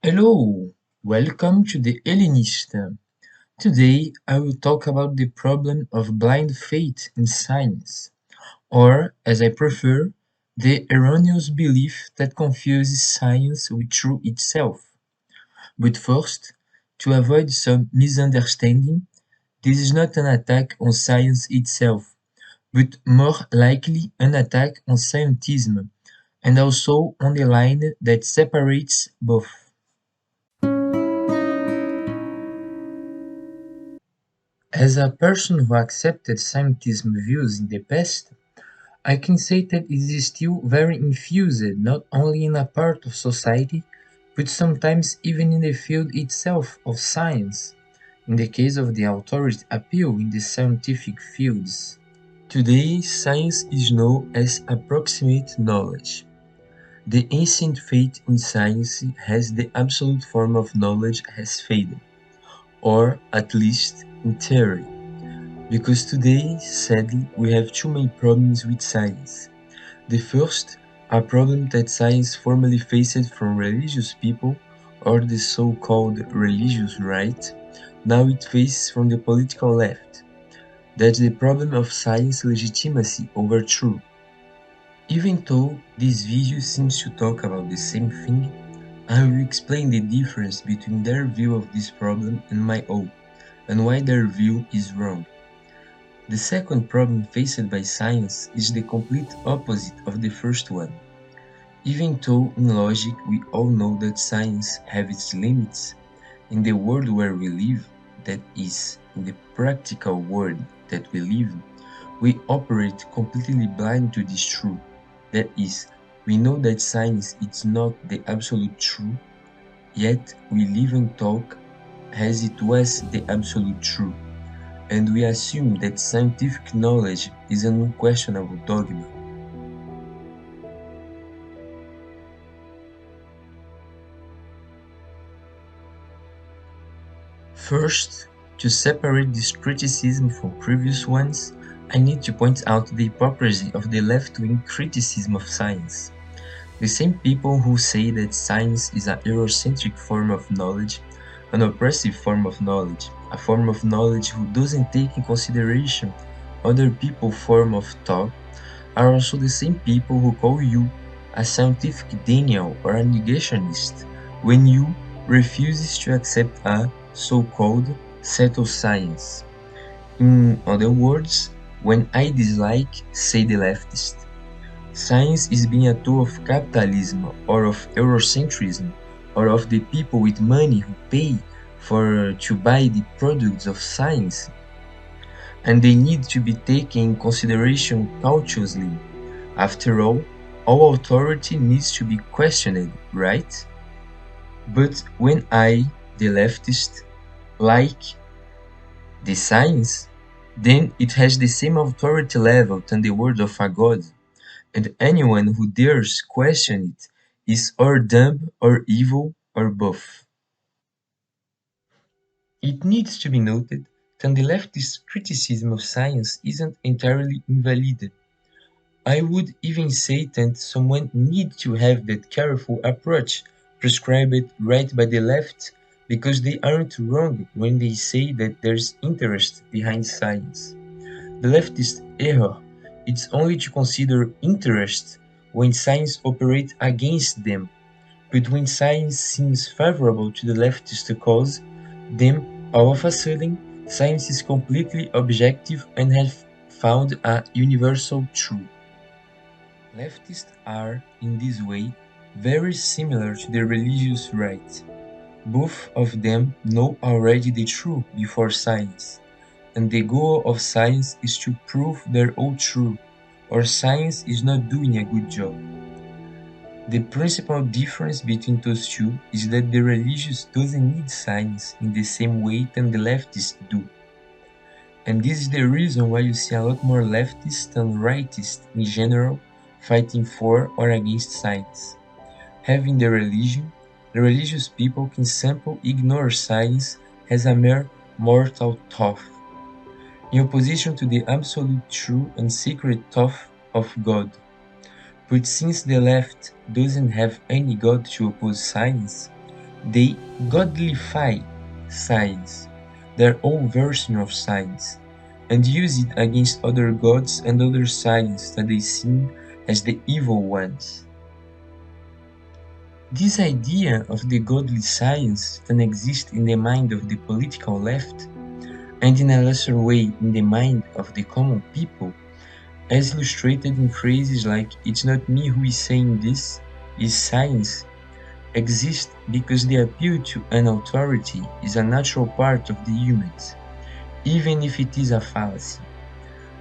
Hello, welcome to the Hellenist. Today I will talk about the problem of blind faith in science, or, as I prefer, the erroneous belief that confuses science with truth itself. But first, to avoid some misunderstanding, this is not an attack on science itself, but more likely an attack on scientism, and also on the line that separates both. As a person who accepted scientism views in the past, I can say that it is still very infused not only in a part of society, but sometimes even in the field itself of science, in the case of the authority appeal in the scientific fields. Today, science is known as approximate knowledge. The ancient faith in science has the absolute form of knowledge has faded, or at least in theory. Because today, sadly, we have two main problems with science. The first, a problem that science formerly faced from religious people, or the so-called religious right, now it faces from the political left. That's the problem of science legitimacy over truth. Even though this video seems to talk about the same thing, I will explain the difference between their view of this problem and my own, and why their view is wrong. The second problem faced by science is the complete opposite of the first one. Even though in logic we all know that science has its limits, in the world where we live, that is, in the practical world that we live, we operate completely blind to this truth. That is, we know that science is not the absolute truth, yet we live and talk as it was the absolute truth, and we assume that scientific knowledge is an unquestionable dogma. First, to separate this criticism from previous ones, I need to point out the hypocrisy of the left-wing criticism of science. The same people who say that science is a Eurocentric form of knowledge, an oppressive form of knowledge, a form of knowledge who doesn't take in consideration other people's form of thought, are also the same people who call you a scientific denial or a negationist when you refuses to accept a so-called settled science. In other words, when I dislike, say the leftist, science is being a tool of capitalism or of Eurocentrism or of the people with money who pay for to buy the products of science, and they need to be taken in consideration cautiously. After all authority needs to be questioned, right? But when I, the leftist, like the science, then it has the same authority level than the word of a god, and anyone who dares question it is or dumb or evil or both. It needs to be noted that the leftist criticism of science isn't entirely invalid. I would even say that someone needs to have that careful approach prescribed right by the left, because they aren't wrong when they say that there's interest behind science. The leftist error is only to consider interest when science operates against them, but when science seems favorable to the leftist cause, then all of a sudden science is completely objective and has found a universal truth. Leftists are, in this way, very similar to the religious right. Both of them know already the truth before science, and the goal of science is to prove their own truth, or science is not doing a good job. The principal difference between those two is that the religious doesn't need science in the same way than the leftists do. And this is the reason why you see a lot more leftists than rightists in general fighting for or against science. Having the religious people can simply ignore science as a mere mortal thought, in opposition to the absolute true and secret thought of God. But since the left doesn't have any God to oppose science, They godlify science, their own version of science, and use it against other gods and other science that they see as the evil ones. This idea of the godly science can exist in the mind of the political left, and in a lesser way in the mind of the common people, as illustrated in phrases like "it's not me who is saying this, it's science," exist because the appeal to an authority is a natural part of the humans, even if it is a fallacy.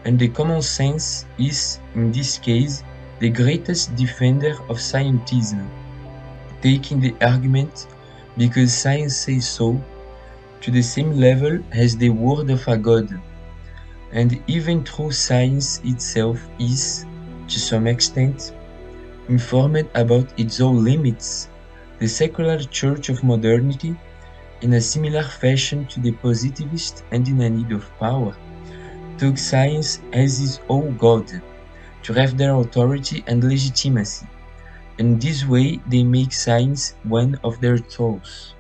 And the common sense is, in this case, the greatest defender of scientism, taking the argument because science says so to the same level as the word of a god. And even though science itself is, to some extent, informed about its own limits, the secular church of modernity, in a similar fashion to the positivist and in a need of power, took science as its own god, to have their authority and legitimacy, and this way they make science one of their tools.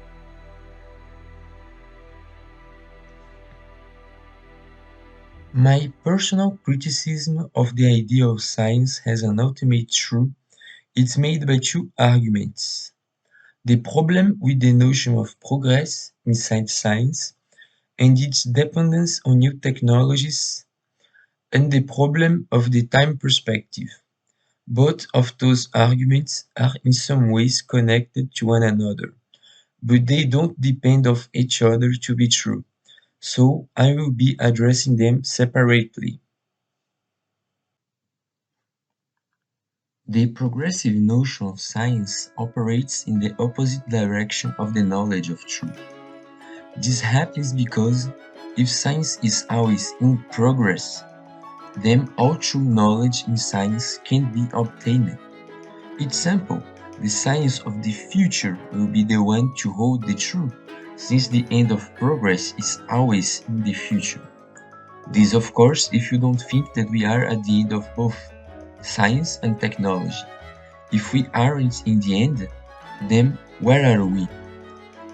My personal criticism of the idea of science as an ultimate truth is made by two arguments. The problem with the notion of progress inside science and its dependence on new technologies, and the problem of the time perspective. Both of those arguments are in some ways connected to one another, but they don't depend of each other to be true, so I will be addressing them separately. The progressive notion of science operates in the opposite direction of the knowledge of truth. This happens because if science is always in progress, then all true knowledge in science can be obtained. It's simple, the science of the future will be the one to hold the truth, since the end of progress is always in the future. This, of course, if you don't think that we are at the end of both science and technology. If we aren't in the end, then where are we?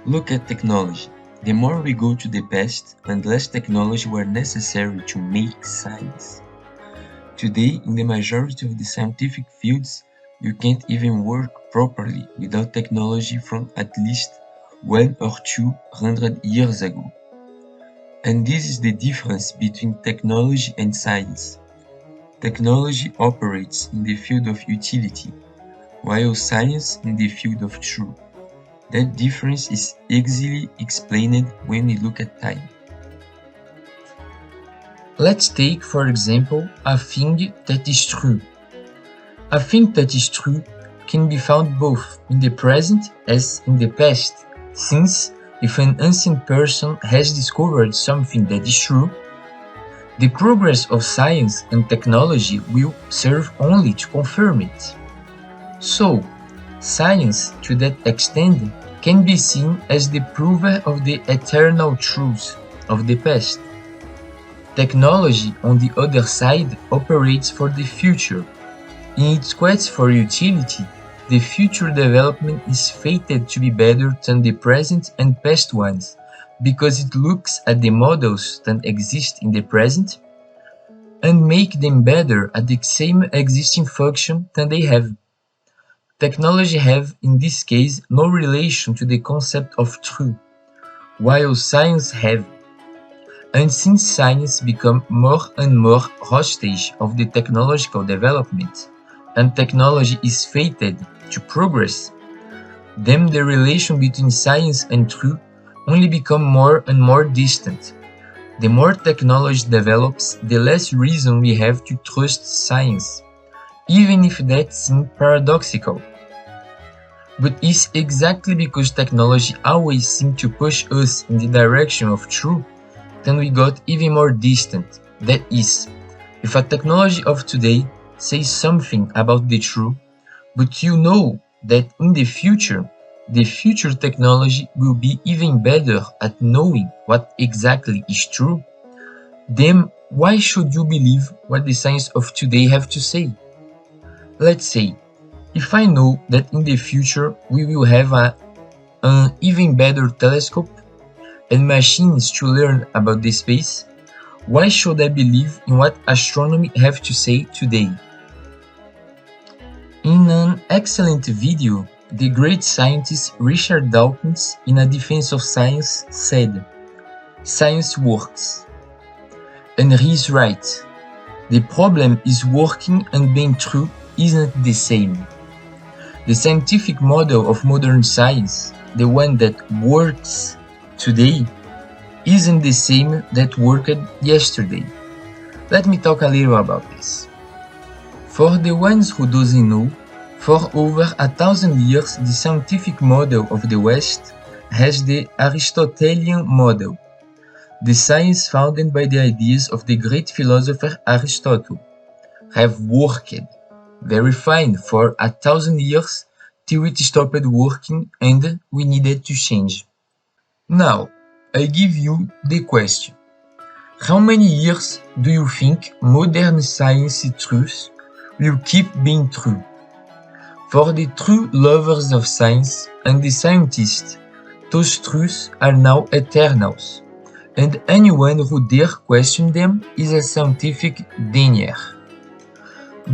Look at technology. The more we go to the past, and less technology were necessary to make science. Today, in the majority of the scientific fields, you can't even work properly without technology from at least 100 or 200 years ago. And this is the difference between technology and science. Technology operates in the field of utility, while science in the field of truth. That difference is easily explained when we look at time. Let's take, for example, a thing that is true. A thing that is true can be found both in the present as in the past, since if an ancient person has discovered something that is true, the progress of science and technology will serve only to confirm it. So, science, to that extent, can be seen as the prover of the eternal truths of the past. Technology, on the other side, operates for the future. In its quest for utility, the future development is fated to be better than the present and past ones, because it looks at the models that exist in the present and make them better at the same existing function that they have. Technology have, in this case, no relation to the concept of truth, while science have. And since science become more and more hostage of the technological development, and technology is fated to progress, then the relation between science and truth only become more and more distant. The more technology develops, the less reason we have to trust science, even if that seems paradoxical. But it's exactly because technology always seemed to push us in the direction of truth that we got even more distant. That is, if a technology of today says something about the truth, but you know that in the future technology will be even better at knowing what exactly is true, then why should you believe what the science of today have to say? Let's say, if I know that in the future we will have a an even better telescope, and machines to learn about the space, why should I believe in what astronomy have to say today? In an excellent video, the great scientist Richard Dawkins, in a defense of science, said, "Science works." And he is right. The problem is working and being true isn't the same. The scientific model of modern science, the one that works today, isn't the same that worked yesterday. Let me talk a little about this. For the ones who doesn't know, for over 1,000 years the scientific model of the West has the Aristotelian model, the science founded by the ideas of the great philosopher Aristotle, have worked very fine for 1,000 years till it stopped working and we needed to change. Now, I give you the question. How many years do you think modern science truths will keep being true? For the true lovers of science and the scientists, those truths are now eternals, and anyone who dare question them is a scientific denier.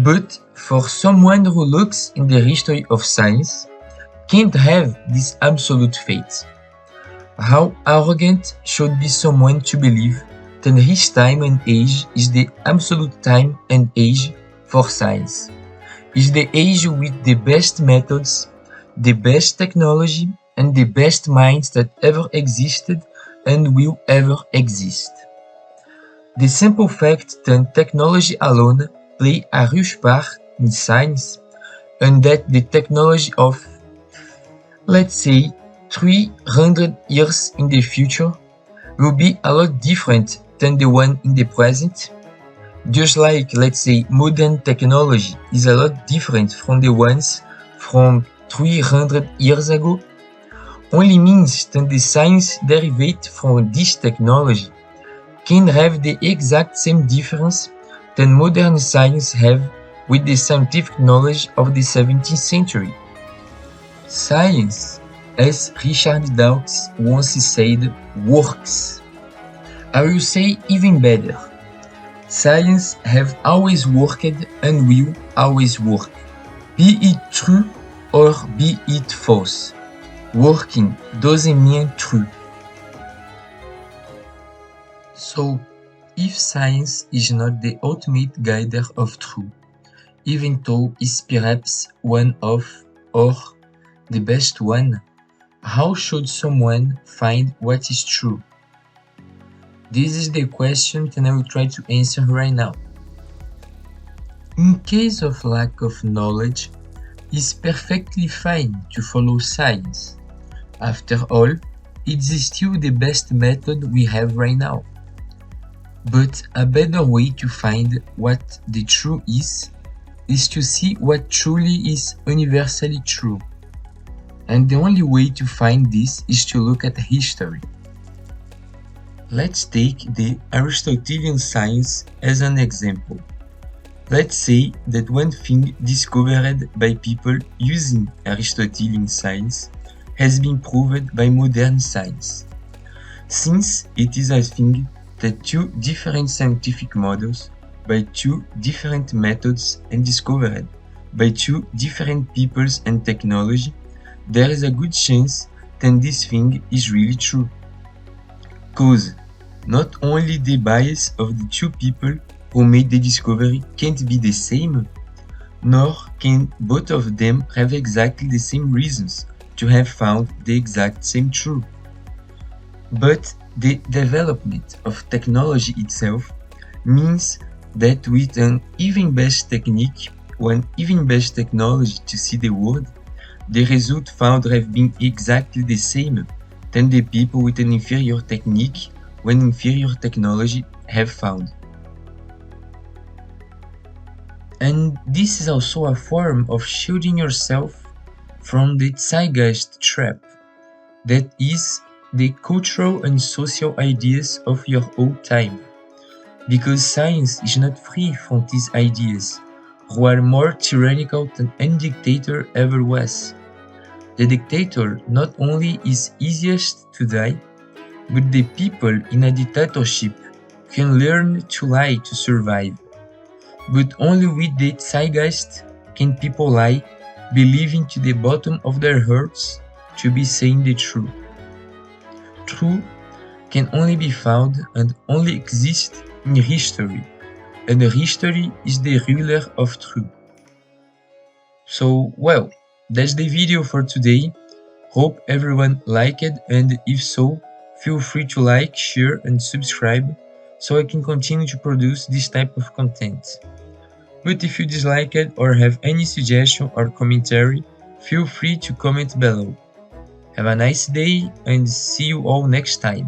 But for someone who looks in the history of science, can't have this absolute faith. How arrogant should be someone to believe that his time and age is the absolute time and age for science, is the age with the best methods, the best technology, and the best minds that ever existed and will ever exist. The simple fact that technology alone play a huge part in science, and that the technology of, let's say, 300 years in the future will be a lot different than the one in the present, just like, let's say, modern technology is a lot different from the ones from 300 years ago, only means that the science derived from this technology can have the exact same difference than modern science have with the scientific knowledge of the 17th century. Science, as Richard Dawkins once said, works. I will say even better. Science have always worked and will always work. Be it true or be it false. Working doesn't mean true. So, if science is not the ultimate guider of truth, even though it's perhaps one of, or the best one, how should someone find what is true? This is the question that I will try to answer right now. In case of lack of knowledge, it's perfectly fine to follow science. After all, it's still the best method we have right now. But a better way to find what the truth is to see what truly is universally true. And the only way to find this is to look at history. Let's take the Aristotelian science as an example. Let's say that one thing discovered by people using Aristotelian science has been proved by modern science. Since it is a thing that two different scientific models by two different methods and discovered by two different peoples and technology, there is a good chance that this thing is really true. Cause not only the bias of the two people who made the discovery can't be the same, nor can both of them have exactly the same reasons to have found the exact same truth. But the development of technology itself means that with an even best technique, one even best technology to see the world, the result found have been exactly the same than the people with an inferior technique when inferior technology have found. And this is also a form of shielding yourself from the zeitgeist trap, that is, the cultural and social ideas of your own time, because science is not free from these ideas, who are more tyrannical than any dictator ever was. The dictator not only is easiest to die, but the people in a dictatorship can learn to lie to survive. But only with the zeitgeist can people lie, believing to the bottom of their hearts to be saying the truth. Truth can only be found and only exist in history, and history is the ruler of truth. So, well, that's the video for today. Hope everyone liked it, and if so, feel free to like, share, and subscribe so I can continue to produce this type of content. But if you dislike it or have any suggestion or commentary, feel free to comment below. Have a nice day and see you all next time.